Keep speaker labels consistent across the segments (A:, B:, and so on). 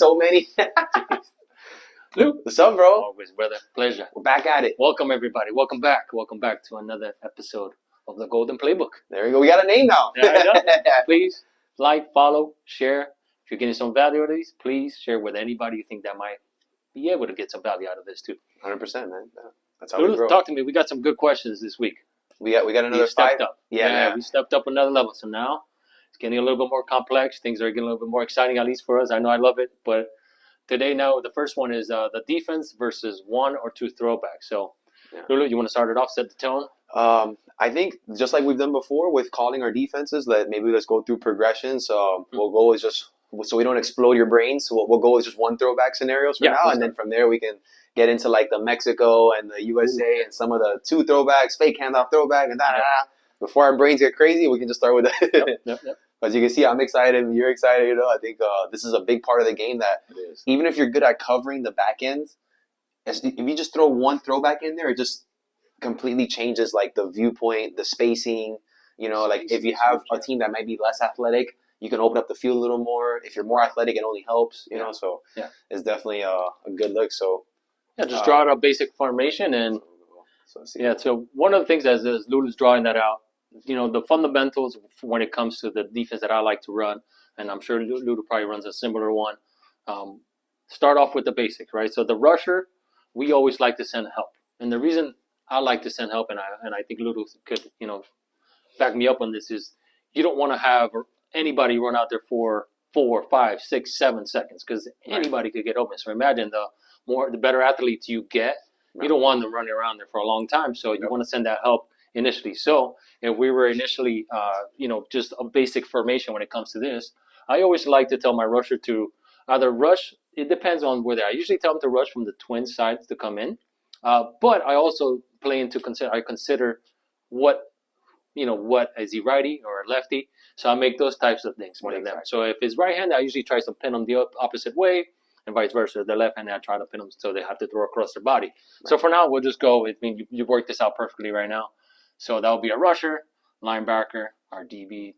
A: So many.
B: Luke,
A: What's up, bro?
B: always, brother. Pleasure.
A: We're back at it.
B: Welcome, everybody. Welcome back. Welcome back to another episode of the Golden Playbook.
A: There we go. We got a name now.
B: Yeah, I know. Please like, follow, share. If you're getting some value out of these, please share with anybody you think that might be able to get some value out of this too.
A: 100%, man. That's how we grow.
B: Talk to me. We got some good questions this week.
A: We got another
B: We stepped
A: 5.
B: up.
A: Yeah.
B: We stepped up another level. So now it's getting a little bit more complex. Things are getting a little bit more exciting, at least for us. I know I love it. But today, now, the first one is the defense versus 1 or 2 throwbacks. So, Lulu, you want to start it off, set the tone?
A: I think just like we've done before with calling our defenses, let's go through progressions. We'll go with just so we don't explode your brains. So we'll go with just 1 throwback scenarios for now, and then from there we can get into like the Mexico and the USA and some of the 2 throwbacks, fake handoff throwback, and before our brains get crazy, we can just start with that.
B: Yep.
A: As you can see, I'm excited. You're excited. You know, I think this is a big part of the game that even if you're good at covering the back end, if you just throw 1 throwback in there, it just completely changes like the viewpoint, the spacing. You know, like if you have a team that might be less athletic, you can open up the field a little more. If you're more athletic, it only helps. You know, so it's definitely a good look. So
B: just draw out a basic formation and so one of the things as Lulu's drawing that out, you know, the fundamentals when it comes to the defense that I like to run, and I'm sure Lulu probably runs a similar one. Start off with the basics, right? So the rusher, we always like to send help, and the reason I like to send help, and I think Lulu could, you know, back me up on this, is you don't want to have anybody run out there for 4, 5, 6, 7 seconds because anybody could get open. So imagine the better athletes you get, you don't want them running around there for a long time. So you want to send that help initially. So if we were initially, just a basic formation when it comes to this, I always like to tell my rusher to either rush. It depends on where they are. I usually tell them to rush from the twin sides to come in. But I also consider what is he righty or lefty. So I make those types of things for them. So if it's right hand, I usually try to pin them the opposite way, and vice versa. The left hand, I try to pin them so they have to throw across their body. Right. So for now, we'll just go. I mean, you worked this out perfectly right now. So that will be a rusher, linebacker, our DB,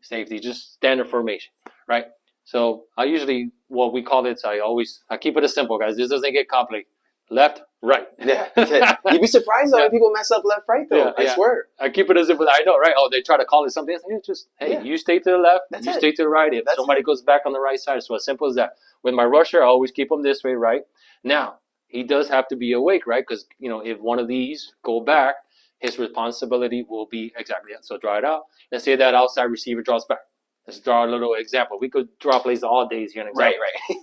B: safety, just standard formation, right? So I usually, what we call it, I keep it as simple, guys. This doesn't get complicated. Left, right.
A: Yeah. You'd be surprised though when people mess up left, right though. I swear.
B: I keep it as simple. I know, right? Oh, they try to call it something else. You stay to the left, stay to the right. If somebody goes back on the right side, so as simple as that. With my rusher, I always keep him this way, right? Now, he does have to be awake, right? Because, you know, if one of these go back, his responsibility will be exactly that. So draw it out. Let's say that outside receiver draws back. Let's draw a little example. We could draw plays all days here.
A: Right.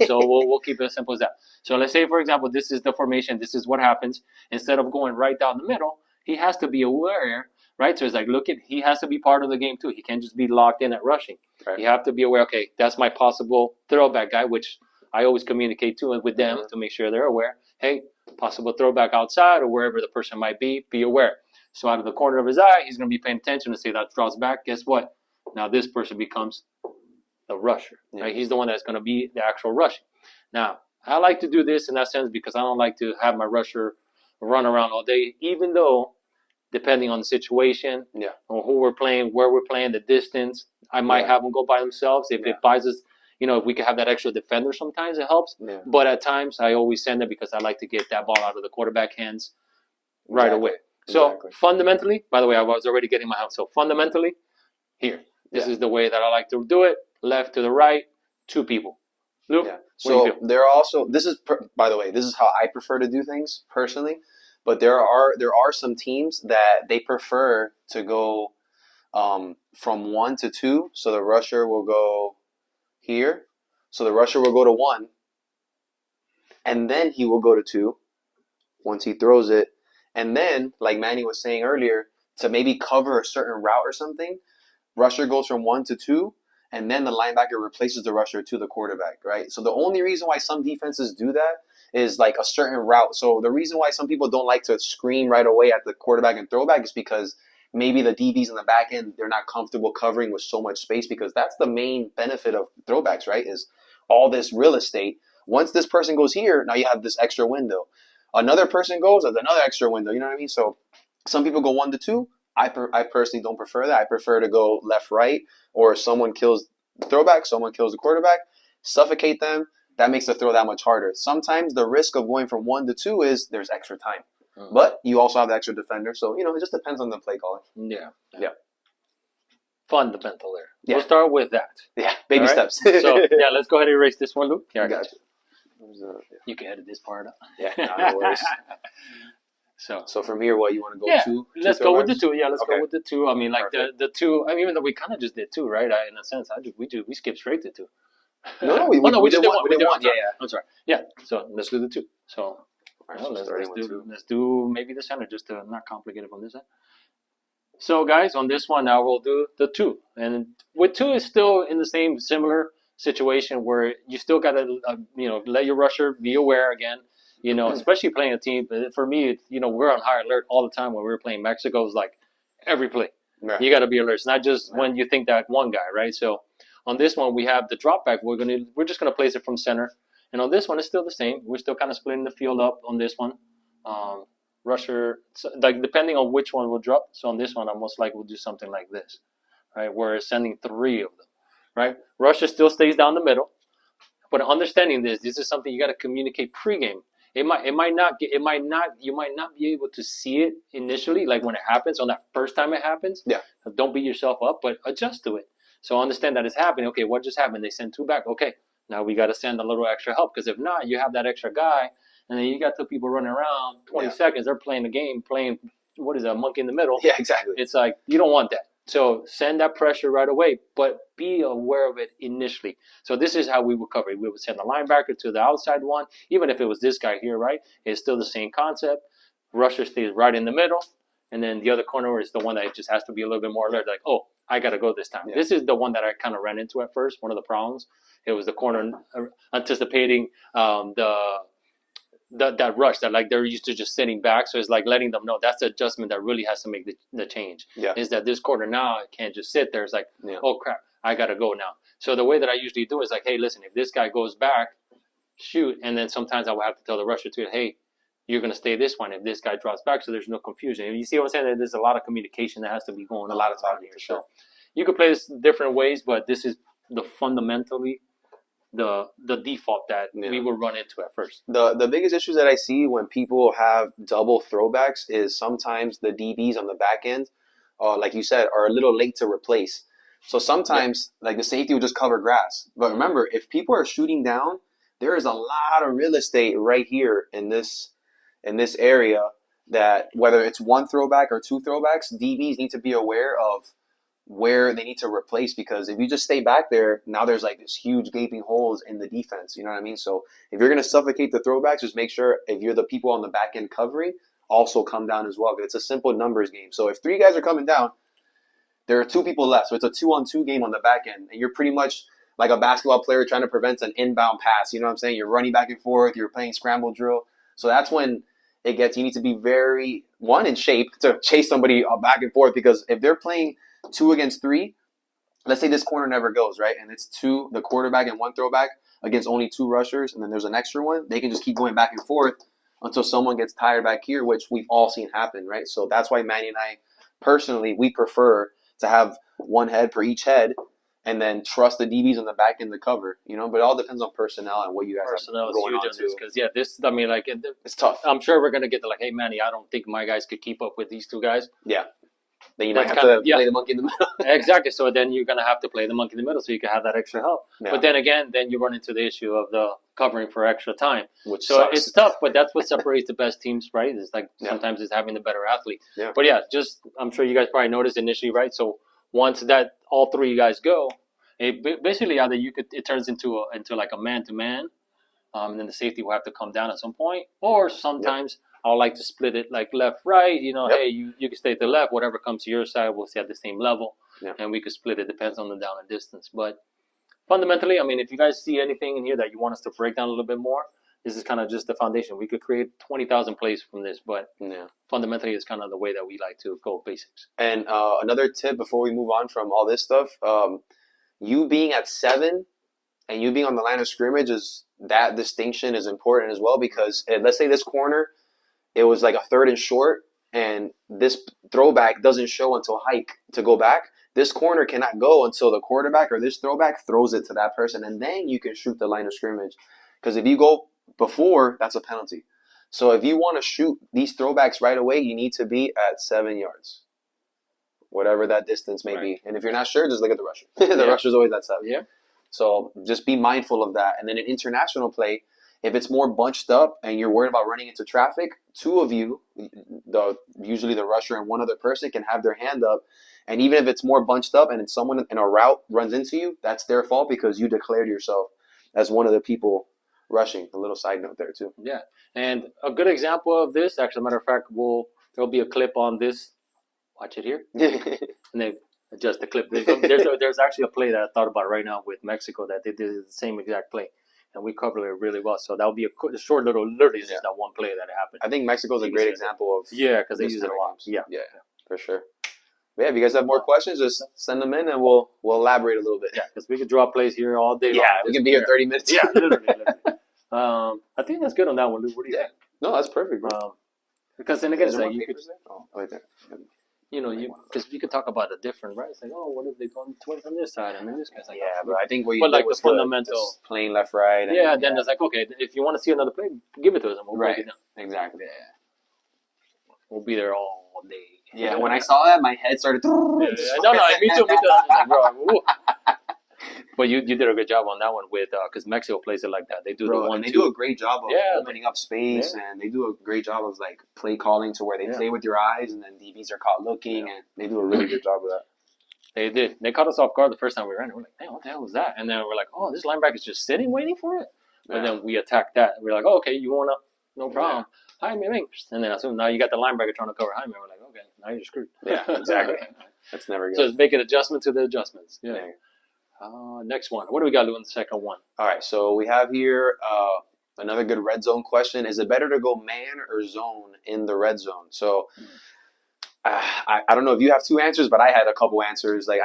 B: So we'll keep it as simple as that. So let's say, for example, this is the formation. This is what happens. Instead of going right down the middle, he has to be aware, right? So it's like, he has to be part of the game too. He can't just be locked in at rushing. Right. You have to be aware, okay, that's my possible throwback guy, which I always communicate with them to make sure they're aware. Hey, possible throwback outside or wherever the person might be aware. So out of the corner of his eye, he's going to be paying attention to say that draws back. Guess what? Now this person becomes the rusher. Right? He's the one that's going to be the actual rushing. Now, I like to do this in that sense because I don't like to have my rusher run around all day, even though, depending on the situation, or who we're playing, where we're playing, the distance, I might have them go by themselves. If it buys us, if we can have that extra defender, sometimes it helps. Yeah. But at times, I always send it because I like to get that ball out of the quarterback hands right away. So fundamentally, by the way, I was already getting my help. So fundamentally, here, this is the way that I like to do it. Left to the right, 2 people. Luke,
A: so there are also, by the way, this is how I prefer to do things personally. But there are some teams that they prefer to go from 1 to 2. So the rusher will go here. So the rusher will go to 1. And then he will go to 2 once he throws it. And then, like Manny was saying earlier, to maybe cover a certain route or something, rusher goes from 1 to 2. And then the linebacker replaces the rusher to the quarterback, right? So the only reason why some defenses do that is like a certain route. So the reason why some people don't like to scream right away at the quarterback and throwback is because maybe the DBs in the back end, they're not comfortable covering with so much space, because that's the main benefit of throwbacks, right? Is all this real estate. Once this person goes here, now you have this extra window. Another person goes, there's another extra window. You know what I mean? So some people go 1 to 2. I personally don't prefer that. I prefer to go left, right, or someone kills the throwback, someone kills the quarterback, suffocate them, that makes the throw that much harder. Sometimes the risk of going from 1 to 2 is there's extra time. But you also have the extra defender. So, it just depends on the play calling.
B: Yeah.
A: Yeah.
B: Fundamental there.
A: Yeah.
B: We'll start with that.
A: Yeah, baby steps.
B: So, let's go ahead and erase this one, Luke.
A: Yeah, I got you.
B: You can edit this part out.
A: Yeah, no worries. So from here, what you want to go to?
B: Let's go with the 2. Yeah, let's go with the 2. I mean, like the 2. I mean, even though we kind of just did 2, right? In a sense, we skipped straight to 2.
A: No, we did 1. We did 1. Yeah.
B: I'm sorry. Yeah. So let's do the 2. So let's do maybe the center just to not complicate it from this side. So guys, on this one now we'll do the 2, and with 2 is still in the same similar situation where you still got to let your rusher be aware again. Especially playing a team. For me, we're on high alert all the time when we were playing Mexico. It's like every play. Right. You got to be alert. It's not just when you think that one guy, right? So on this one, we have the drop back. We're just gonna place it from center. And on this one, it's still the same. We're still kind of splitting the field up on this one. Rusher, like depending on which one will drop. So on this one, I most likely will do something like this, right? Where it's sending 3 of them, right? Rusher still stays down the middle. But understanding this is something you got to communicate pregame. You might not be able to see it initially, like when it happens, on that first time it happens.
A: Yeah.
B: Don't beat yourself up, but adjust to it. So understand that it's happening. Okay, what just happened? They sent 2 back. Okay, now we got to send a little extra help, because if not, you have that extra guy, and then you got 2 people running around 20 seconds. They're playing the game, what is that, monkey in the middle?
A: Yeah, exactly.
B: It's like, you don't want that. So send that pressure right away, but be aware of it initially. So this is how we would cover it. We would send the linebacker to the outside one, even if it was this guy here, right? It's still the same concept. Rusher stays right in the middle, and then the other corner is the one that just has to be a little bit more alert, like, oh, I got to go this time. Yeah. This is the one that I kind of ran into at first, one of the problems. It was the corner anticipating that rush, that like they're used to just sitting back. So it's like letting them know that's the adjustment that really has to make the change. Yeah. Is that this corner now can't just sit there. It's like, oh crap, I got to go now. So the way that I usually do is like, hey, listen, if this guy goes back, shoot. And then sometimes I will have to tell the rusher too, hey, you're going to stay this one if this guy drops back, so there's no confusion. And you see what I'm saying? There's a lot of communication that has to be going on.
A: A lot of time here.
B: So you could play this different ways, but this is fundamentally the default that we will run into at first.
A: The biggest issues that I see when people have double throwbacks is sometimes the DBs on the back end, like you said, are a little late to replace. So sometimes like the safety will just cover grass. But remember, if people are shooting down, there is a lot of real estate right here in this area that whether it's 1 throwback or 2 throwbacks, DBs need to be aware of where they need to replace, because if you just stay back there, now there's like this huge gaping holes in the defense. You know what I mean? So if you're going to suffocate the throwbacks, just make sure if you're the people on the back end covering, also come down as well. It's a simple numbers game. So if 3 guys are coming down, there are 2 people left. So it's a 2-on-2 game on the back end. And you're pretty much like a basketball player trying to prevent an inbound pass. You know what I'm saying? You're running back and forth. You're playing scramble drill. So that's when you need to be very, in shape to chase somebody back and forth, because if they're playing 2 against 3, let's say this corner never goes, right? And it's 2, the quarterback and 1 throwback against only 2 rushers, and then there's an extra one. They can just keep going back and forth until someone gets tired back here, which we've all seen happen, right? So that's why Manny and I, personally, we prefer to have 1 head per each head, and then trust the DBs on the back end to cover, but it all depends on personnel and what you guys have going on too.
B: Because it's
A: tough.
B: I'm sure we're gonna get to like, hey Manny, I don't think my guys could keep up with these 2 guys.
A: Yeah. Then you have to play the monkey in the middle.
B: Exactly. So then you're gonna have to play the monkey in the middle, so you can have that extra help. Yeah. But then again, you run into the issue of the covering for extra time, which sucks. It's tough. But that's what separates the best teams, right? It's like sometimes it's having the better athlete. Yeah. But I'm sure you guys probably noticed initially, right? So once that all 3 guys go, it basically either it turns into like a man-to-man, and then the safety will have to come down at some point, or sometimes I would like to split it like left-right. Hey, you can stay to the left. Whatever comes to your side, we'll stay at the same level, and we could split it. Depends on the down and distance. But fundamentally, I mean, if you guys see anything in here that you want us to break down a little bit more, this is kind of just the foundation. We could create 20,000 plays from this, but fundamentally, it's kind of the way that we like to go basics.
A: And another tip before we move on from all this stuff, you being at 7 and you being on the line of scrimmage, that distinction is important as well, because let's say this corner, it was like a 3rd and short, and this throwback doesn't show until hike to go back. This corner cannot go until the quarterback or this throwback throws it to that person, and then you can shoot the line of scrimmage. Because if you go before, that's a penalty. So if you want to shoot these throwbacks right away, you need to be at 7 yards, whatever that distance may be. And if you're not sure, just look at the rusher. The rusher's always at 7.
B: Yeah.
A: So just be mindful of that. And then in international play, if it's more bunched up and you're worried about running into traffic, two of you, usually the rusher and one other person, can have their hand up. And even if it's more bunched up and someone in a route runs into you, that's their fault because you declared yourself as one of the people rushing. A little side note there too.
B: Yeah, and a good example of this, actually, matter of fact, there'll be a clip on this. Watch it here, and then adjust the clip. There's actually a play that I thought about right now with Mexico that they did the same exact play, and we covered it really well. So that'll be a short little, literally just that one play that happened.
A: I think Mexico's a great example of
B: because they use it a lot. Yeah,
A: for sure. But yeah, if you guys have more questions, just send them in and we'll elaborate a little bit.
B: Yeah, because we could draw plays here all day.
A: Yeah, we can be here 30 minutes.
B: Yeah, literally. I think that's good on that one, Luke. What do you think?
A: No, that's perfect, bro.
B: Because then again, it's like you could,
A: right there.
B: Because you could talk about the different, right? It's like, oh, what if they go on this side and then this guy's like,
A: but I think
B: but like the fundamental
A: playing left, right.
B: And, then it's like, okay, if you want to see another play, give it to us and we'll break it down.
A: Exactly.
B: Yeah. We'll be there all day.
A: Yeah, when I saw that, my head started.
B: No, me too. Like, bro, but you did a good job on that one with because Mexico plays it like that. They do the one.
A: And they do a great job of opening up space, and they do a great job of like play calling to where they play with your eyes, and then DBs are caught looking, and they do a really good job of that. They
B: did. They caught us off guard the first time we ran. We're like, "Hey, what the hell was that?" And then we're like, "Oh, this linebacker's just sitting waiting for it." And then we attacked that. We're like, "Oh, okay, you wanna? No problem." Hi, man. And then now you got the linebacker trying to cover Jaime. We're like, okay, now you're screwed.
A: Yeah, exactly. That's never good.
B: So just make an adjustment to the adjustments. Yeah. Next one. What do we got to do in the second one?
A: All right, so we have here another good red zone question. Is it better to go man or zone in the red zone? So I don't know if you have two answers, but I had a couple answers. Like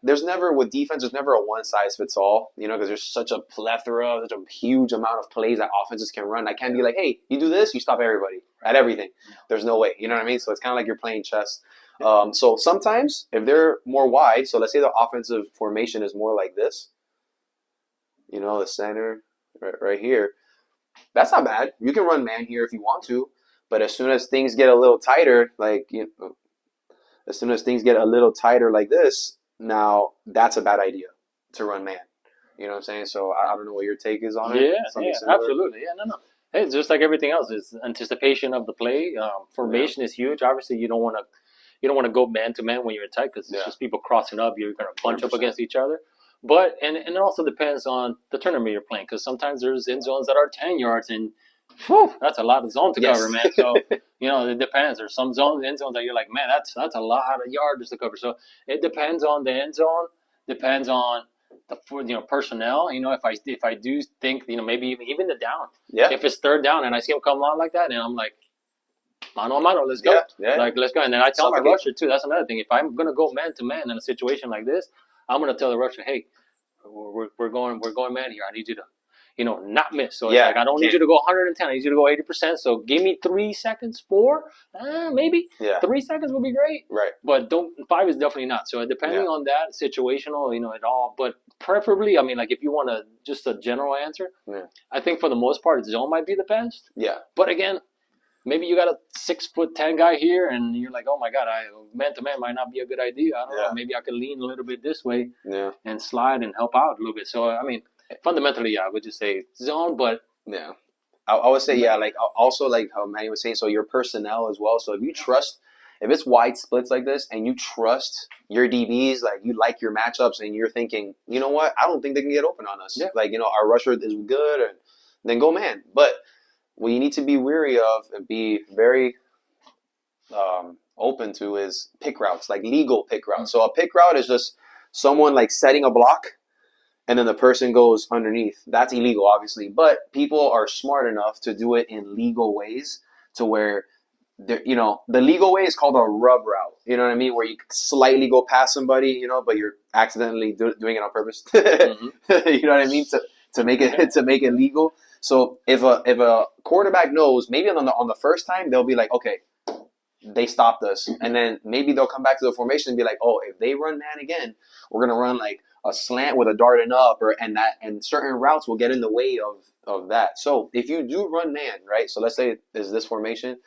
A: there's never, with defense, there's never a one size fits all, because there's such a plethora, such a huge amount of plays that offenses can run. I can't be like, hey, you do this, you stop everybody at everything. There's no way, you know what I mean? So it's kind of like you're playing chess. So sometimes if they're more wide, so let's say the offensive formation is more like this, the center right here, that's not bad. You can run man here if you want to. But as soon as things get a little tighter, like this, now that's a bad idea to run man. You know what I'm saying? So I don't know what your take is on it.
B: Yeah, absolutely. Yeah, no. Hey, it's just like everything else. It's anticipation of the play. Formation is huge. Obviously, you don't want to go man to man when you're tight because it's just people crossing up. You're going to bunch 100%. Up against each other. But and it also depends on the tournament you're playing because sometimes there's end zones that are 10 yards and. Whew, that's a lot of zone to cover, man. So it depends. There's some end zones that you're like, man, that's a lot of yards to cover. So it depends on the end zone. Depends on the personnel. If I do think maybe even the down. Yeah. If it's third down and I see him come on like that, and I'm like, mano a mano, let's go. Yeah. Like let's go. And then I tell my rusher too. That's another thing. If I'm gonna go man to man in a situation like this, I'm gonna tell the rusher, hey, we're going man here. I need you to. Not miss. So it's like, I don't need you to go 110. I need you to go 80%. So give me 3 seconds, 4, maybe. Yeah. 3 seconds would be great.
A: Right.
B: But 5 is definitely not. So depending on that, situational, it all. But preferably, like if you want just a general answer, I think for the most part, zone might be the best.
A: Yeah.
B: But again, maybe you got a 6'10" guy here, and you're like, oh my God, man to man might not be a good idea. I don't know. Maybe I could lean a little bit this way and slide and help out a little bit. So fundamentally, I would just say zone, but
A: I would say like also like how Manny was saying. So your personnel as well. So if it's wide splits like this, and you trust your DBs, like you like your matchups, and you're thinking, you know what, I don't think they can get open on us. Yeah. Like our rusher is good, and then go man. But what you need to be wary of and be very open to is pick routes, like legal pick routes. So a pick route is just someone like setting a block. And then the person goes underneath. That's illegal, obviously. But people are smart enough to do it in legal ways to where, the legal way is called a rub route. You know what I mean? Where you slightly go past somebody, but you're accidentally doing it on purpose. Mm-hmm. You know what I mean? To make it legal. So if a quarterback knows, maybe on the first time they'll be like, okay, they stopped us, and then maybe they'll come back to the formation and be like, oh, if they run man again, we're gonna run like a slant with a dart and up, and certain routes will get in the way of that. So if you do run man, right? So let's say there's this formation,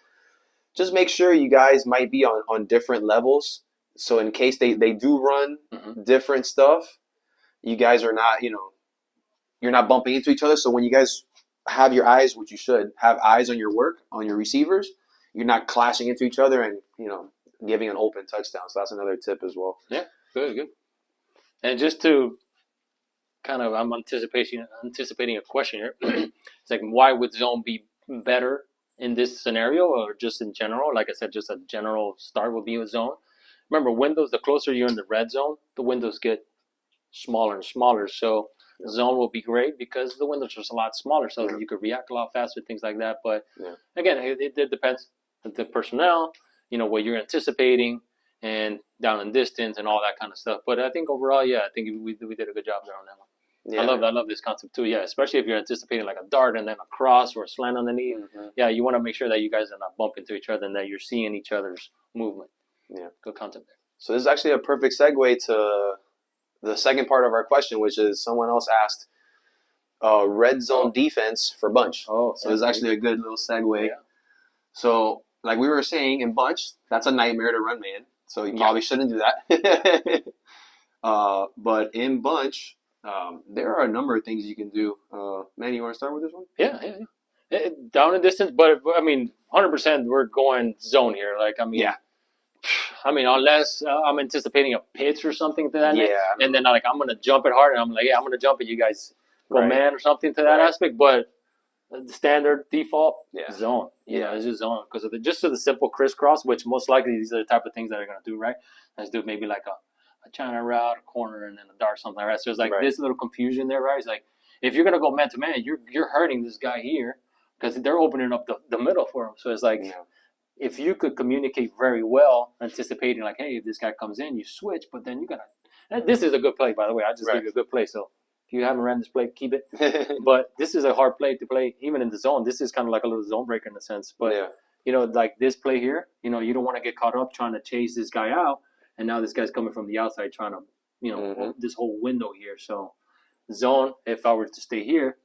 A: just make sure you guys might be on different levels. So in case they do run different stuff, you guys are not, you're not bumping into each other. So when you guys have your eyes, which you should have eyes on your work, on your receivers, you're not clashing into each other and, giving an open touchdown. So that's another tip as well.
B: Yeah, good. And just to kind of, I'm anticipating a question here. It's like, why would zone be better in this scenario, or just in general? Like I said, just a general start would be with zone. Remember, windows, the closer you're in the red zone, the windows get smaller and smaller. So zone will be great because the windows are a lot smaller, so you could react a lot faster, things like that. But again, it depends on the personnel, what you're anticipating, and down in distance and all that kind of stuff. But I think overall, I think we did a good job there on that one. Yeah. I love this concept too. Yeah, especially if you're anticipating like a dart and then a cross or a slant underneath. Yeah, you want to make sure that you guys are not bumping into each other and that you're seeing each other's movement. Yeah, good concept there.
A: So this is actually a perfect segue to the second part of our question, which is someone else asked red zone defense for bunch. So this is actually a good little segue. Yeah. So like we were saying, in bunch, that's a nightmare to run man. So you probably shouldn't do that. But in bunch, there are a number of things you can do. Manny, you want to start with this one?
B: Yeah. Down in distance, but I mean, 100% we're going zone here. Like, I mean, unless I'm anticipating a pitch or something to that end, and then like I'm gonna jump it hard, and I'm like, I'm gonna jump it. You guys go man or something to that aspect, but the standard default zone. It's just zone because of just the simple crisscross, which most likely these are the type of things that they're gonna do, right? Let's do maybe like a China route, a corner, and then a dart, something like that. So it's like this little confusion there, right? It's like if you're gonna go man to man, you're hurting this guy here because they're opening up the middle for him. So it's like if you could communicate very well, anticipating like, hey, if this guy comes in, you switch, but then you gotta. This is a good play, by the way. I just gave you a good play, so. If you haven't ran this play, keep it. But this is a hard play to play, even in the zone. This is kind of like a little zone breaker in a sense. But, like this play here, you don't want to get caught up trying to chase this guy out. And now this guy's coming from the outside trying to, this whole window here. So zone, if I were to stay here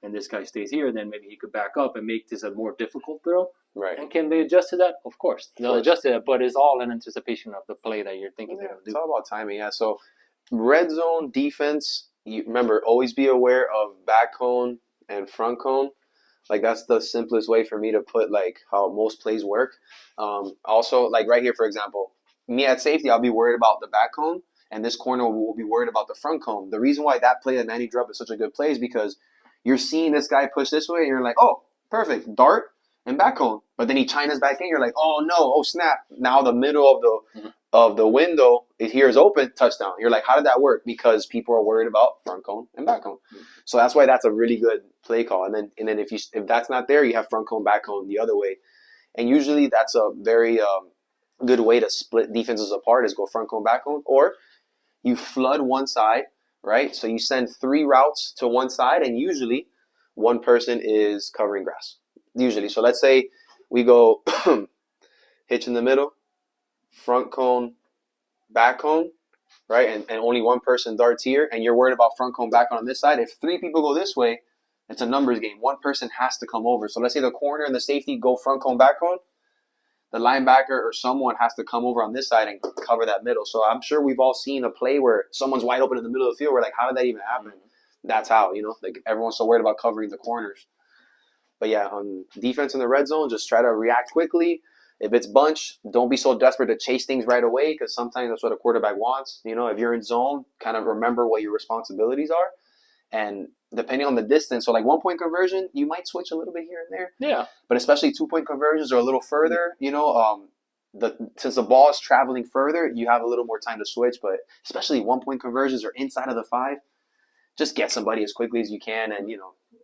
B: and this guy stays here, then maybe he could back up and make this a more difficult throw.
A: Right.
B: And can they adjust to that? Of course. They'll adjust to that, but it's all in anticipation of the play that you're thinking they're going to do.
A: It's all about timing, So red zone defense, you remember, always be aware of back cone and front cone. Like that's the simplest way for me to put like how most plays work. Also, like right here, for example, me at safety, I'll be worried about the back cone, and this corner will be worried about the front cone. The reason why that play that Manny drew up is such a good play is because you're seeing this guy push this way, and you're like, oh, perfect, dart and back cone. But then he chinas back in, you're like, oh no, oh snap! Now the middle of the window here is open, touchdown. You're like, how did that work? Because people are worried about front cone and back cone. So that's why that's a really good play call. And then if that's not there, you have front cone, back cone the other way. And usually that's a very good way to split defenses apart is go front cone, back cone. Or you flood one side, right? So you send 3 routes to one side, and usually one person is covering grass. Usually. So let's say we go hitch in the middle, front cone, back cone, right? And only one person darts here, and you're worried about front cone, back cone on this side. If 3 people go this way, it's a numbers game. One person has to come over. So let's say the corner and the safety go front cone, back cone. The linebacker or someone has to come over on this side and cover that middle. So I'm sure we've all seen a play where someone's wide open in the middle of the field. We're like, how did that even happen? That's how, like everyone's so worried about covering the corners. But yeah, on defense in the red zone, just try to react quickly. If it's bunch, don't be so desperate to chase things right away because sometimes that's what a quarterback wants. If you're in zone, kind of remember what your responsibilities are. And depending on the distance, so like 1-point conversion, you might switch a little bit here and there.
B: Yeah.
A: But especially 2-point conversions are a little further, since the ball is traveling further, you have a little more time to switch. But especially 1-point conversions are inside of the 5. Just get somebody as quickly as you can and,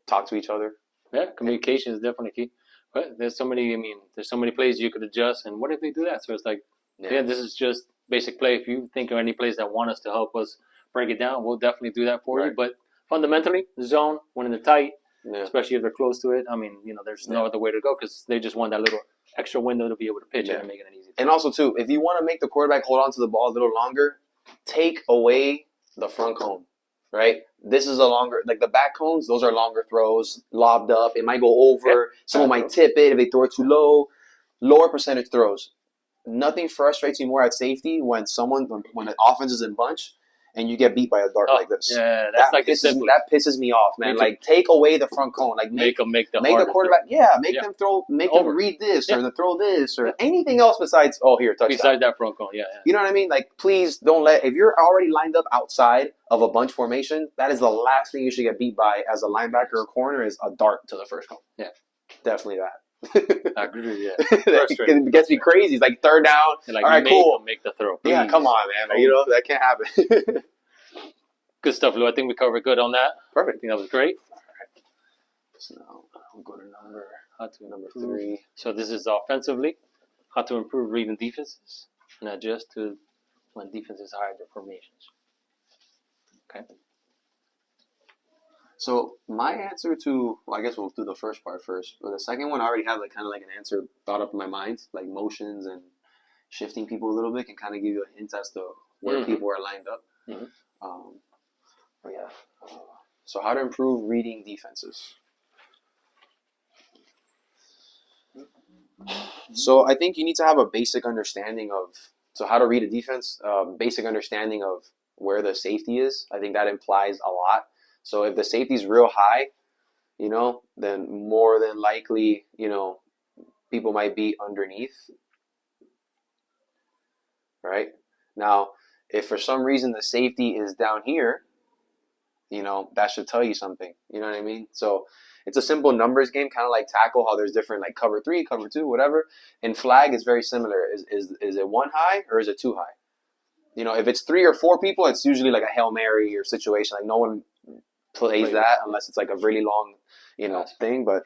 A: talk to each other.
B: Yeah, communication is definitely key. But there's so many plays you could adjust, and what if they do that? So it's like, this is just basic play. If you think of any plays that want us to help us break it down, we'll definitely do that for you. But fundamentally, zone, when they're tight, especially if they're close to it, there's no other way to go because they just want that little extra window to be able to pitch it and make it an easy thing.
A: And also, too, if you want to make the quarterback hold on to the ball a little longer, take away the front cone, right? this is a longer, like the back cones, those are longer throws, lobbed up. It might go over. Someone might tip it if they throw it too low. Lower percentage throws. Nothing frustrates me more at safety when the offense is in bunch and you get beat by a dart like this.
B: Yeah, that's
A: that pisses me off, man. Like, take away the front cone. Like, make the quarterback. Make them throw. Make them read this or throw this or anything else besides. Oh, here, touchdown.
B: Besides that front cone,
A: You know what I mean? Like, please don't let. If you're already lined up outside of a bunch formation, that is the last thing you should get beat by as a linebacker or corner is a dart to the first cone.
B: Yeah,
A: definitely that.
B: I agree. Yeah,
A: it gets me crazy. It's like third down.
B: Like,
A: all right, cool.
B: Make the throw.
A: Please. Yeah, come on, man. Like, you know that can't happen.
B: Good stuff, Lou. I think we covered good on that.
A: Perfect.
B: I think that was great.
A: So now we'll go to number 3.
B: So this is offensively, how to improve reading defenses and adjust to when defenses hide their formations. Okay.
A: So my answer to, well, I guess we'll do the first part first. But the second one, I already have like kind of like an answer thought up in my mind, like motions and shifting people a little bit can kind of give you a hint as to where people are lined up. So how to improve reading defenses. So I think you need to have a basic understanding of, so how to read a defense, basic understanding of where the safety is. I think that implies a lot. So if the safety is real high, you know, then more than likely, you know, people might be underneath. Right? Now, if for some reason the safety is down here, you know, that should tell you something. You know what I mean? So it's a simple numbers game, kind of like tackle, how there's different like cover 3, cover 2, whatever. And flag is very similar. Is it 1 high or is it 2 high? You know, if it's 3 or 4 people, it's usually like a Hail Mary or situation. Like no one plays that unless it's like a really long, you know, thing. But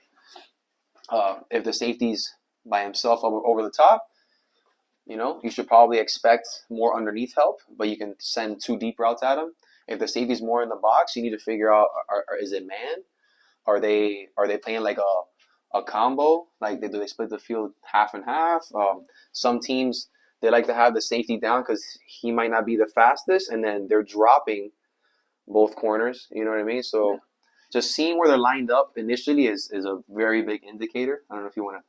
A: if the safety's by himself over the top, you know, you should probably expect more underneath help, but you can send 2 deep routes at him. If the safety's more in the box, you need to figure out, is it man? Are they playing like a combo? Like do they split the field half and half? Some teams, they like to have the safety down because he might not be the fastest, and then they're dropping both corners. You know what I mean? So just seeing where they're lined up initially is a very big indicator. I don't know if you want to.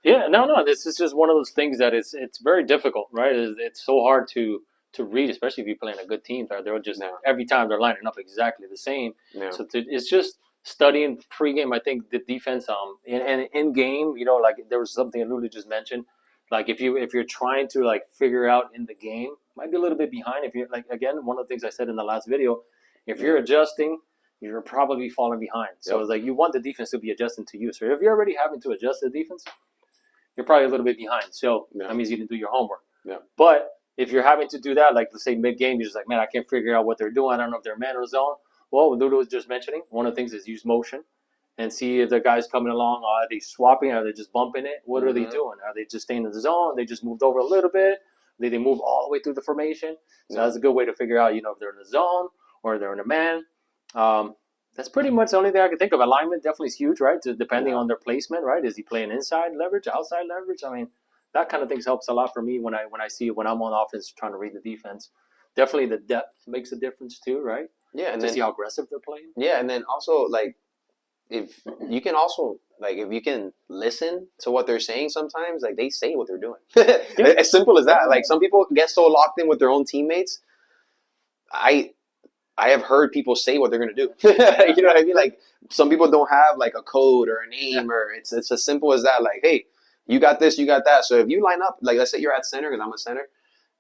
B: Yeah, no. This is just one of those things that it's very difficult, right? It's so hard to read, especially if you're playing a good team. They're just every time they're lining up exactly the same. Yeah. So it's just studying pregame. I think the defense, and in game, you know, like there was something Lulu just mentioned. Like if you're trying to like figure out in the game, might be a little bit behind. If you're like, again, one of the things I said in the last video, if you're adjusting, you're probably falling behind. So it's like you want the defense to be adjusting to you. So if you're already having to adjust the defense, you're probably a little bit behind. So that means you didn't do your homework. Yeah. But if you're having to do that, like let's say mid-game, you're just like, man, I can't figure out what they're doing. I don't know if they're man or zone. Well, Ludo was just mentioning, one of the things is use motion and see if the guy's coming along. Are they swapping? Are they just bumping it? What are they doing? Are they just staying in the zone? They just moved over a little bit. Did they move all the way through the formation? So that's a good way to figure out, you know, if they're in the zone or they're in a man. That's pretty much the only thing I can think of. Alignment definitely is huge, right? Depending on their placement, right? Is he playing inside leverage, outside leverage? I mean, that kind of things helps a lot for me when I see it when I'm on offense trying to read the defense. Definitely the depth makes a difference too, right?
A: Yeah, and
B: to see how aggressive they're playing.
A: Yeah, and then also like if you can listen to what they're saying sometimes, like they say what they're doing. As simple as that. Like some people get so locked in with their own teammates. I have heard people say what they're gonna do. You know what I mean? Like some people don't have like a code or a name or it's as simple as that. Like, hey, you got this, you got that. So if you line up, like let's say you're at center because I'm a center,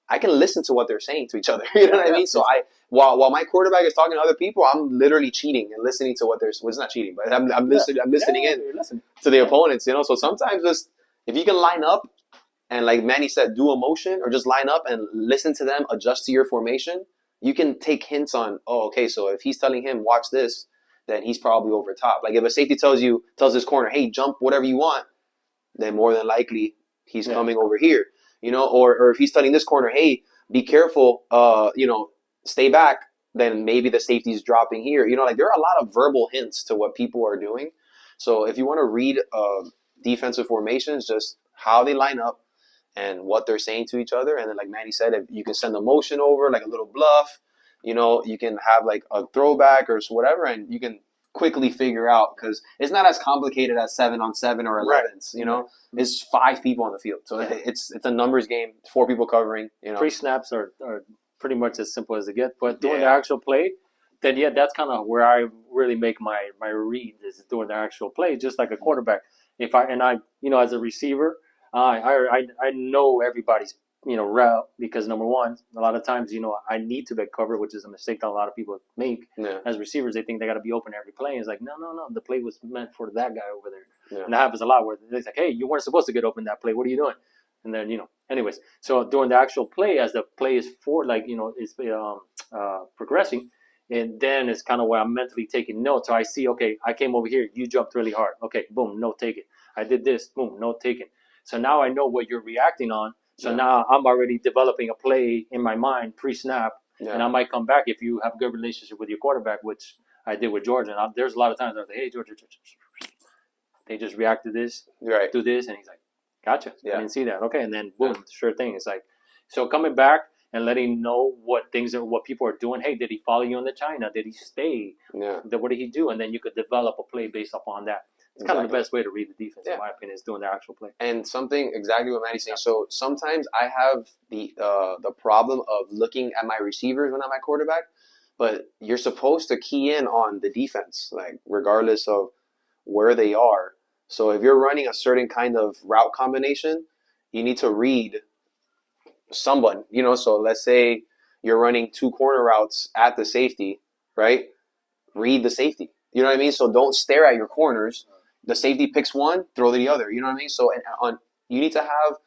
A: I can listen to what they're saying to each other. You know what I mean? So while my quarterback is talking to other people, I'm literally cheating and listening to what they're. Well, it's not cheating, but I'm listening. I'm listening to the opponents. You know, so sometimes just if you can line up and like Manny said, do a motion or just line up and listen to them, adjust to your formation. You can take hints on. Oh, okay. So if he's telling him watch this, then he's probably over top. Like if a safety tells this corner, hey, jump whatever you want, then more than likely he's coming over here. You know, or if he's telling this corner, hey, be careful, you know, stay back, then maybe the safety's dropping here. You know, like there are a lot of verbal hints to what people are doing. So if you want to read defensive formations, just how they line up and what they're saying to each other. And then like Manny said, if you can send a motion over, like a little bluff, you can have like a throwback or whatever, and you can quickly figure out because it's not as complicated as 7-on-7 or 11s. It's 5 people on the field, so it's a numbers game. 4 people covering.
B: Pre-snaps are pretty much as simple as it gets, but during the actual play, then that's kind of where I really make my read is during the actual play, just like a quarterback. If I as a receiver, I know everybody's route because number one, a lot of times I need to get covered, which is a mistake that a lot of people make as receivers. They think they got to be open every play. It's like no, the play was meant for that guy over there, and that happens a lot where it's like, hey, you weren't supposed to get open that play. What are you doing? And then anyways. So during the actual play, as the play is is progressing. And then it's kind of where I'm mentally taking notes. So I see, okay, I came over here. You jumped really hard. Okay, boom, note taken. I did this. Boom, note taken. So now I know what you're reacting on. So now I'm already developing a play in my mind pre-snap. And I might come back if you have a good relationship with your quarterback, which I did with George. And there's a lot of times I was like, hey, George, they just react to this, do this. And he's like, gotcha. I didn't see that. Okay, and then boom, sure thing. It's like, so coming back and letting know what people are doing. Hey, did he follow you in the China? Did he stay? What did he do? And then you could develop a play based upon that. It's kind of the best way to read the defense, in my opinion, is doing the actual play.
A: And something exactly what Maddie's saying. So sometimes I have the problem of looking at my receivers when I'm at quarterback, but you're supposed to key in on the defense, like regardless of where they are. So if you're running a certain kind of route combination, you need to read someone, so let's say you're running 2 corner routes at the safety, right? Read the safety. You know what I mean? So don't stare at your corners. The safety picks one, throw to the other. You know what I mean? So you need to have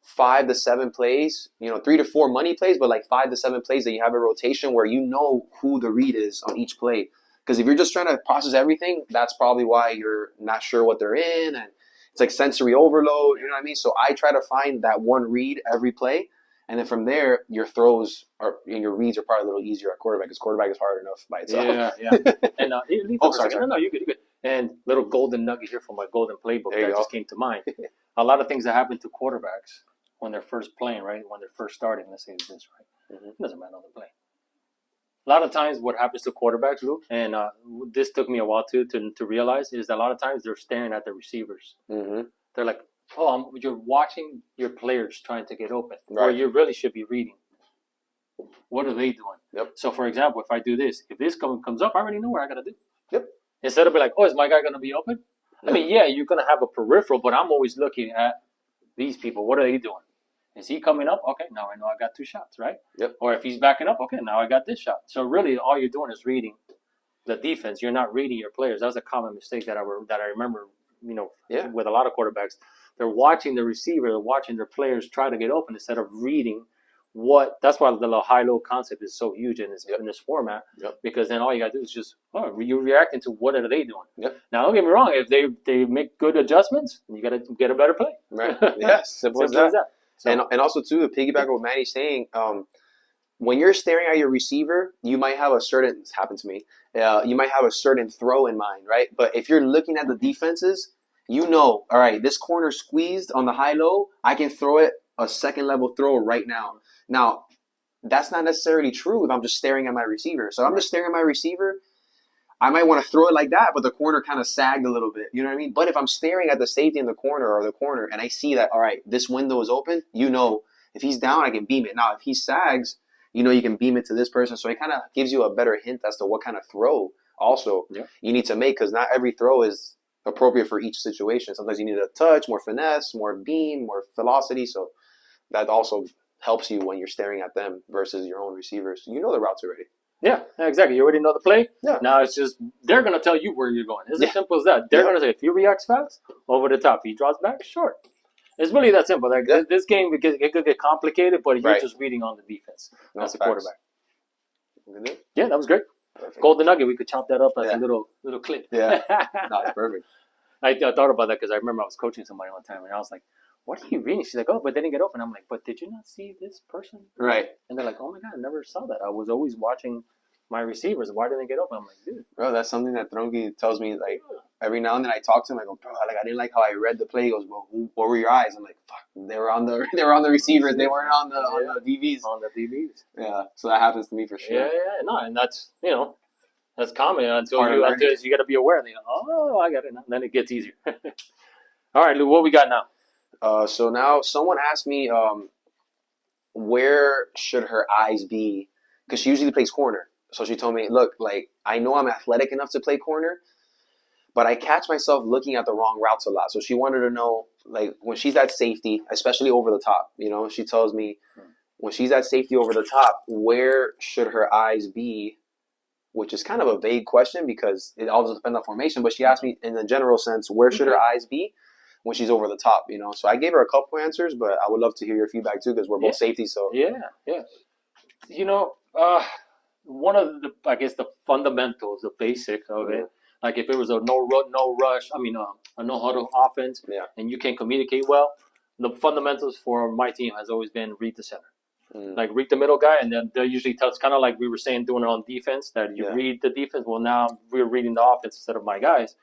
A: 5 to 7 plays, 3 to 4 money plays, but like 5 to 7 plays that you have a rotation where you know who the read is on each play. Because if you're just trying to process everything, that's probably why you're not sure what they're in, and it's like sensory overload. You know what I mean? So I try to find that one read every play. And then from there, your throws and your reads are probably a little easier at quarterback because quarterback is hard enough by itself.
B: Yeah. And sorry. No, you're good. And little golden nugget here from my Golden Playbook that just came to mind. A lot of things that happen to quarterbacks when they're first playing, right? When they're first starting, let's say this, right? It doesn't matter how they play. A lot of times what happens to quarterbacks, Luke, and this took me a while to realize, is that a lot of times they're staring at the receivers. They're like, you're watching your players trying to get open, or you really should be reading. What are they doing? So, for example, if I do this, if this comes up, I already know what I got to do. Instead of being like, is my guy going to be open? I mean, you're going to have a peripheral, but I'm always looking at these people. What are they doing? Is he coming up? Okay, now I know I got 2 shots, right? Or if he's backing up, okay, now I got this shot. So really, all you're doing is reading the defense. You're not reading your players. That was a common mistake that I remember, with a lot of quarterbacks. They're watching the receiver, they're watching their players try to get open instead of reading that's why the high-low concept is so huge in this format, because then all you got to do is just, you're reacting to what are they doing. Now, don't get me wrong, if they make good adjustments, you got to get a better play.
A: Right. Simple as that. So, and also, too, to piggyback on what Manny's saying, when you're staring at your receiver, you might have it's happened to me, you might have a certain throw in mind, right? But if you're looking at the defenses, all right, this corner squeezed on the high-low, I can throw it a second-level throw right now. Now, that's not necessarily true if I'm just staring at my receiver. So if I'm just staring at my receiver, I might want to throw it like that, but the corner kind of sagged a little bit. You know what I mean? But if I'm staring at the safety in the corner and I see that, all right, this window is open, if he's down, I can beam it. Now, if he sags, you can beam it to this person. So it kind of gives you a better hint as to what kind of throw also you need to make, because not every throw is appropriate for each situation. Sometimes you need a touch, more finesse, more beam, more velocity. So that also helps you when you're staring at them versus your own receivers. You know the routes already.
B: Yeah, exactly. You already know the play. Now it's just they're going to tell you where you're going. It's as simple as that. They're going to say, if he reacts fast, over the top. If he draws back, short. It's really that simple. Like this game, it could get complicated, but you're just reading on the defense as a quarterback. Yeah, that was great. Perfect. Golden nugget. We could chop that up as a little clip.
A: Yeah, that's perfect.
B: I thought about that because I remember I was coaching somebody one time, and I was like, what are you reading? She's like, but they didn't get open. I'm like, but did you not see this person?
A: Right.
B: And they're like, oh, my God, I never saw that. I was always watching my receivers. Why didn't they get open? I'm like, dude.
A: Bro, that's something that Tronki tells me, like, every now and then I talk to him. I go, bro, like, I didn't like how I read the play. He goes, well, what were your eyes? I'm like, fuck. They were on the receivers. They weren't on the DBs.
B: On the DBs.
A: Yeah, so that happens to me for sure.
B: Yeah. No, and that's that's common until you got to be aware. Oh, I got it now. Then it gets easier. All right, Lou, what we got now?
A: So now someone asked me, where should her eyes be? Because she usually plays corner. So she told me, look, like, I know I'm athletic enough to play corner, but I catch myself looking at the wrong routes a lot. So she wanted to know, like, when she's at safety, especially over the top, she tells me when she's at safety over the top, where should her eyes be? Which is kind of a vague question because it all depends on formation. But she asked me in a general sense, where should her eyes be when she's over the top? So I gave her a couple answers, but I would love to hear your feedback too because we're both safeties. So
B: yeah. One of the fundamentals, the basics of it. Like if it was a no rush, a no huddle offense, and you can communicate well, the fundamentals for my team has always been read the center. Like read the middle guy, and then they usually tell. It's kind of like we were saying doing it on defense that you read the defense. Well, now we're reading the offense instead of my guys.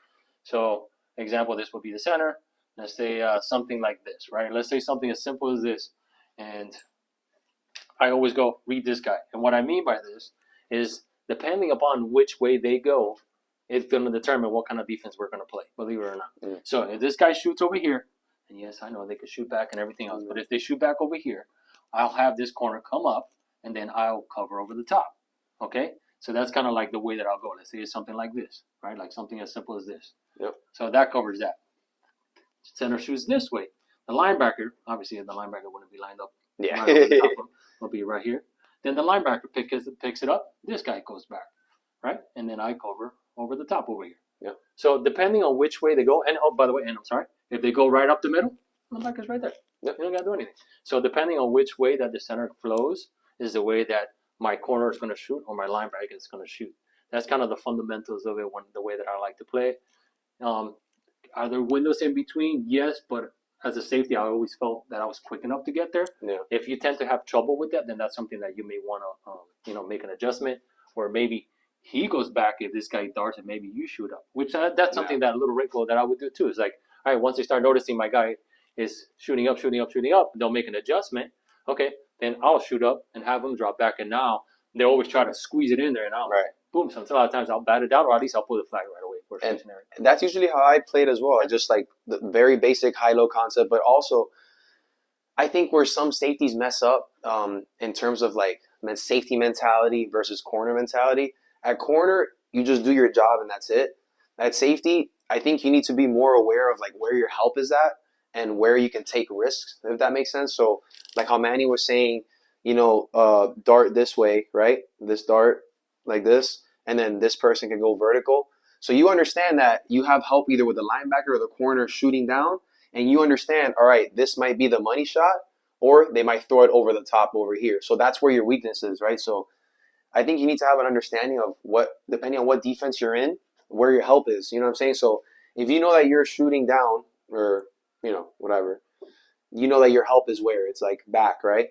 B: So, example, this would be the center. Let's say something like this, right? Let's say something as simple as this, and I always go read this guy. And what I mean by this is depending upon which way they go, it's going to determine what kind of defense we're going to play, believe it or not. So if this guy shoots over here, and yes, I know they could shoot back and everything else, but if they shoot back over here, I'll have this corner come up, and then I'll cover over the top. Okay? So that's kind of like the way that I'll go. Let's say it's something like this, right? Like something as simple as this.
A: Yep.
B: So that covers that. Center shoots this way. The linebacker, obviously the linebacker wouldn't be lined up.
A: Yeah.
B: Right over the top. It'll be right here. Then the linebacker picks it up. This guy goes back, right? And then I cover over the top over here.
A: Yeah.
B: So depending on which way they go, and by the way, and I'm sorry, if they go right up the middle, the linebacker's right there. Yep. You don't got to do anything. So depending on which way that the center flows is the way that my corner is going to shoot or my linebacker is going to shoot. That's kind of the fundamentals of it, the way that I like to play. Are there windows in between? Yes, but as a safety, I always felt that I was quick enough to get there.
A: Yeah.
B: If you tend to have trouble with that, then that's something that you may want to, make an adjustment, or maybe he goes back if this guy darts and maybe you shoot up. Which that's something that a little wrinkle that I would do too. It's like, all right, once they start noticing my guy is shooting up, they'll make an adjustment. Okay, then I'll shoot up and have them drop back, and now they always try to squeeze it in there, and I'll boom. So a lot of times I'll bat it down, or at least I'll pull the flag right away for stationary.
A: And that's usually how I played as well. I just like the very basic high-low concept, but also I think where some safeties mess up in terms of like safety mentality versus corner mentality. At corner, you just do your job and that's it. At safety, I think you need to be more aware of like where your help is at and where you can take risks, if that makes sense. So like how Manny was saying, dart this way, right? This dart like this, and then this person can go vertical. So you understand that you have help either with the linebacker or the corner shooting down, and you understand, all right, this might be the money shot, or they might throw it over the top over here. So that's where your weakness is, right? So I think you need to have an understanding of what, depending on what defense you're in, where your help is. You know what I'm saying? So if you know that you're shooting down or, whatever, you know that your help is where? It's like back, right?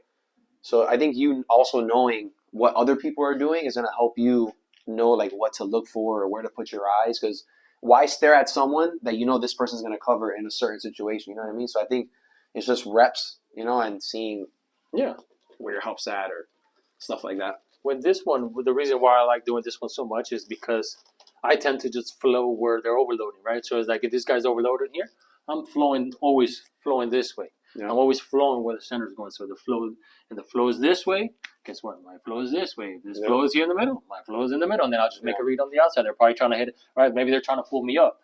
A: So I think you also knowing what other people are doing is going to help you know like what to look for or where to put your eyes, because why stare at someone that this person's going to cover in a certain situation? You know what I mean? So I think it's just reps, and seeing where your help's at or stuff like that.
B: With this one, the reason why I like doing this one so much is because I tend to just flow where they're overloading, right? So it's like if this guy's overloaded here, I'm always flowing this way. Yeah. I'm always flowing where the center is going. So the flow is this way. Guess what? My flow is this way. If this flow is here in the middle, my flow is in the middle. And then I'll just make a read on the outside. They're probably trying to hit it. Right? Maybe they're trying to pull me up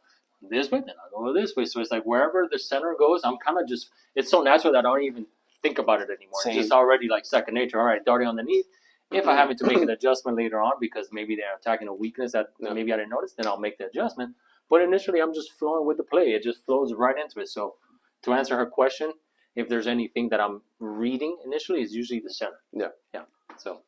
B: this way. Then I'll go this way. So it's like wherever the center goes, I'm kind of just, it's so natural that I don't even think about it anymore. Same. It's just already like second nature. All right, darting underneath. If I happen to make an adjustment later on because maybe they're attacking a weakness that maybe I didn't notice, then I'll make the adjustment. But initially, I'm just flowing with the play. It just flows right into it. So to answer her question, if there's anything that I'm reading initially, is usually the center.
A: Yeah.
B: So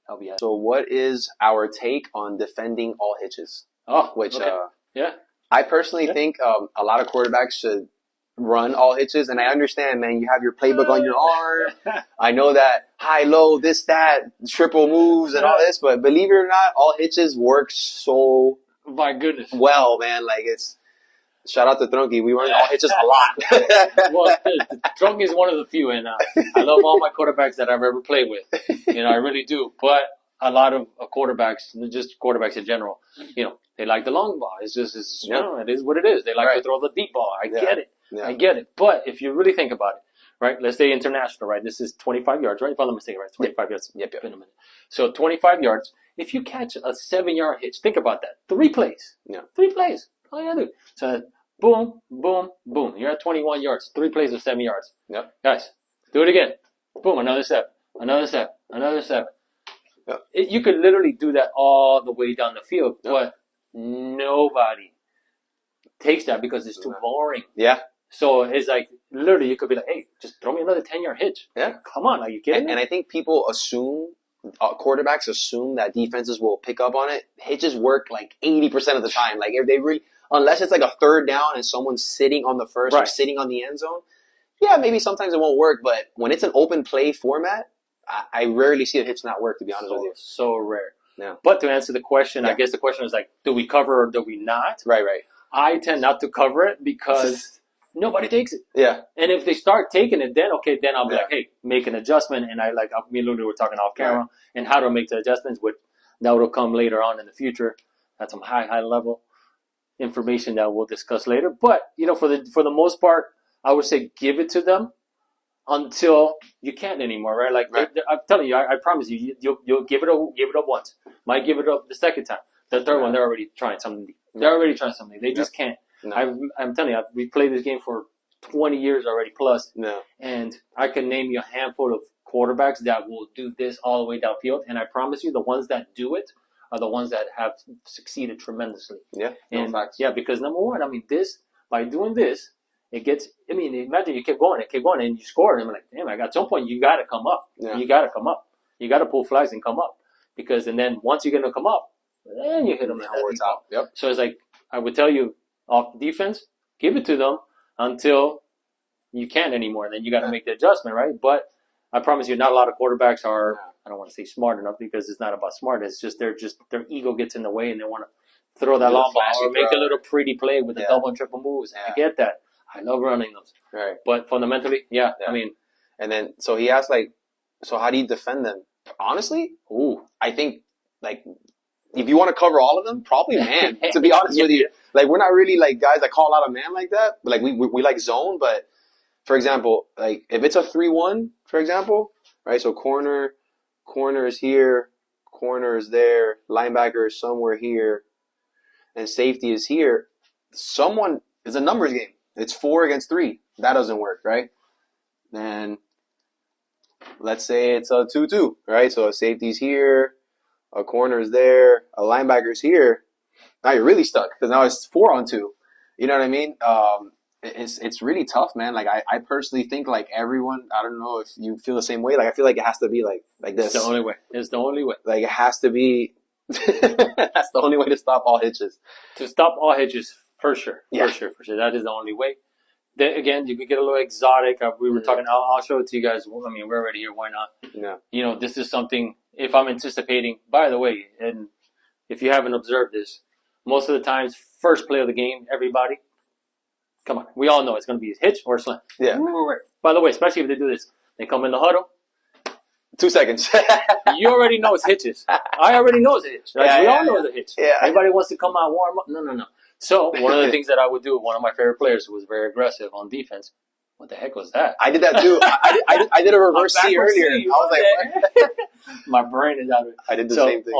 B: I'll be happy.
A: So what is our take on defending all hitches?
B: Oh,
A: which
B: okay.
A: I personally think a lot of quarterbacks should run all hitches, and I understand, man, you have your playbook on your arm. I know that high, low, this, that, triple moves and all this, but believe it or not, all hitches work so
B: my goodness
A: well, man. Like Shout out to Tronky. We run all hitches a lot.
B: Well, the Tronky is one of the few, and I love all my quarterbacks that I've ever played with. I really do. But a lot of quarterbacks, just quarterbacks in general, they like the long ball. It is what it is. They like to throw the deep ball. I get it. I get it. But if you really think about it, right? Let's say international, right? This is 25 yards, right? If I'm not mistaken, right? 25 yards.
A: Yep.
B: In a minute. So 25 yards. If you catch a 7-yard hitch, think about that. 3 plays.
A: Yeah.
B: 3 plays. All you gotta do. So boom, boom, boom. You're at 21 yards. 3 plays of 7 yards.
A: Yep.
B: Guys, do it again. Boom, another 7. Another 7. Another 7.
A: Yep.
B: You could literally do that all the way down the field, but nobody takes that because it's too boring.
A: Yeah.
B: So it's like, literally, you could be like, hey, just throw me another 10-yard hitch.
A: Yeah.
B: Come on, are you kidding me?
A: And I think people assume, quarterbacks assume that defenses will pick up on it. Hitches work like 80% of the time. Like, if they really, unless it's like a 3rd down and someone's sitting on the first or sitting on the end zone, yeah, maybe sometimes it won't work. But when it's an open play format, I rarely see a hitch not work, to be honest with you.
B: So rare.
A: Yeah.
B: But to answer the question, I guess the question is like, do we cover or do we not?
A: Right.
B: I tend not to cover it because nobody takes it.
A: Yeah.
B: And if they start taking it, then I'll be like, hey, make an adjustment. And me and Lulu were talking off camera and how to make the adjustments. That will come later on in the future. That's some high level information that we'll discuss later. But for the most part, I would say give it to them until you can't anymore, right? Like I'm telling you, I promise you'll give it up once. Might give it up the second time. The third one, they're already trying something. They just can't. No. I'm telling you, we played this game for 20 years already plus. No. And I can name you a handful of quarterbacks that will do this all the way downfield. And I promise you, the ones that do it are the ones that have succeeded tremendously. Yeah. And facts. Yeah, because number one, by doing this, it gets, imagine you keep going and you score. And I'm like, damn, at some point you got to come up. Yeah. You got to come up. You got to pull flags and come up. And then once you're going to come up, then you hit them in that top. Yep. So it's like, I would tell you, off defense, give it to them until you can't anymore. Then you got to make the adjustment, right? But I promise you, not a lot of quarterbacks are, I don't want to say smart enough because it's not about smart. It's just their ego gets in the way and they want to throw that long ball or make a little pretty play with the double and triple moves. I get that. I love running those. Right. But fundamentally,
A: And then, so he asked, so how do you defend them? Honestly, I think, if you want to cover all of them, probably man, to be honest with you. We're not really, guys that call out a man like that. But, we like zone. But, for example, if it's a 3-1, for example, right? So, corner is here, corner is there, linebacker is somewhere here, and safety is here. It's a numbers game. It's 4 against 3. That doesn't work, right? Then, let's say it's a 2-2, right? So, a safety's here, a corner is there, a linebacker's here. Now you're really stuck because now it's 4-on-2. You know what I mean? It's really tough, man. I personally think everyone. I don't know if you feel the same way. I feel like it has to be like this.
B: It's the only way. It's the only way.
A: It has to be. That's the only way to stop all hitches.
B: To stop all hitches, for sure. Yeah. For sure. That is the only way. Then again, you could get a little exotic. We were talking. I'll show it to you guys. We're already here. Why not? Yeah. This is something. If I'm anticipating, by the way, and if you haven't observed this, most of the times, first play of the game, everybody, come on, we all know it's going to be a hitch or a slant. Yeah. By the way, especially if they do this, they come in the huddle.
A: 2 seconds.
B: You already know it's hitches. I already know it's a hitch. Right? We all know it's a hitch. Yeah. Everybody wants to come out warm up. No. So one of the things that I would do, one of my favorite players who was very aggressive on defense, what the heck was that?
A: I did that too. I did a reverse C earlier. I was what?
B: My brain is out of it.
A: I did the same thing.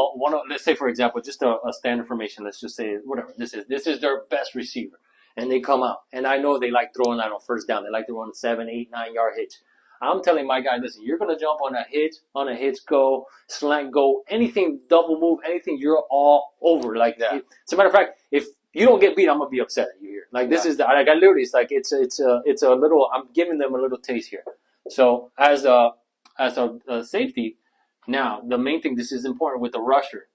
B: Let's say, for example, just a standard formation. Let's just say, whatever. This is their best receiver. And they come out. And I know they like throwing that on first down. They like to run 7, 8, 9-yard hitch. I'm telling my guy, listen, you're going to jump on a hitch go, slant go, anything, double move, anything, you're all over. As a matter of fact, if you don't get beat, I'm going to be upset at you here. This is, I literally, it's a little, I'm giving them a little taste here. So as a safety, now, the main thing, this is important with the rusher.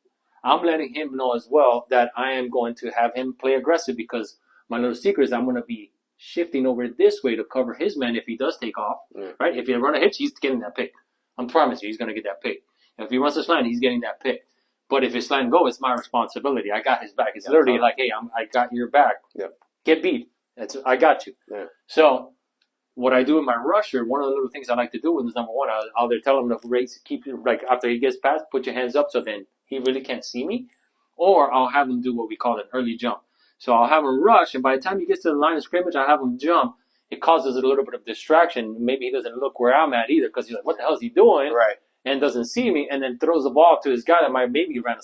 B: I'm letting him know as well that I am going to have him play aggressive because my little secret is I'm going to be shifting over this way to cover his man if he does take off, right? If he run a hitch, he's getting that pick. I promise you, he's going to get that pick. If he runs a slant, he's getting that pick. But if his slant go, it's my responsibility. I got his back. It's literally hey, I got your back. Yep. get beat. I got you.
A: Yeah.
B: So what I do in my rusher, one of the little things I like to do is number one, I'll either tell him to race, keep like after he gets past, put your hands up so then he really can't see me, or I'll have him do what we call an early jump. So I'll have him rush, and by the time he gets to the line of scrimmage, I have him jump. It causes a little bit of distraction. Maybe he doesn't look where I'm at either because he's like, "What the hell is he doing?"
A: Right.
B: And doesn't see me, and then throws the ball to his guy that might maybe ran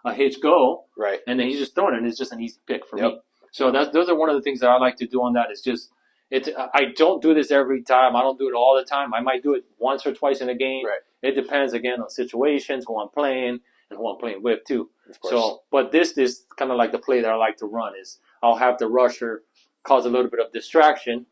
B: a hitch go,
A: Right.
B: and then he's just throwing it, and it's just an easy pick for me. So those are one of the things that I like to do on that. It's just I don't do this every time. I don't do it all the time. I might do it once or twice in a game.
A: Right.
B: It depends again on situations, who I'm playing, and who I'm playing with too.
A: Of course.
B: So, but this is kind of like the play that I like to run. Is I'll have the rusher cause a little bit of distraction,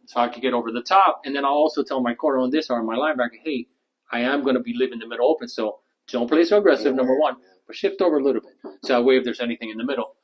B: so I can get over the top, and then I'll also tell my corner on this or my linebacker, hey, I am going to be leaving the middle open, so don't play so aggressive. Number one, but shift over a little bit, so that way if there's anything in the middle,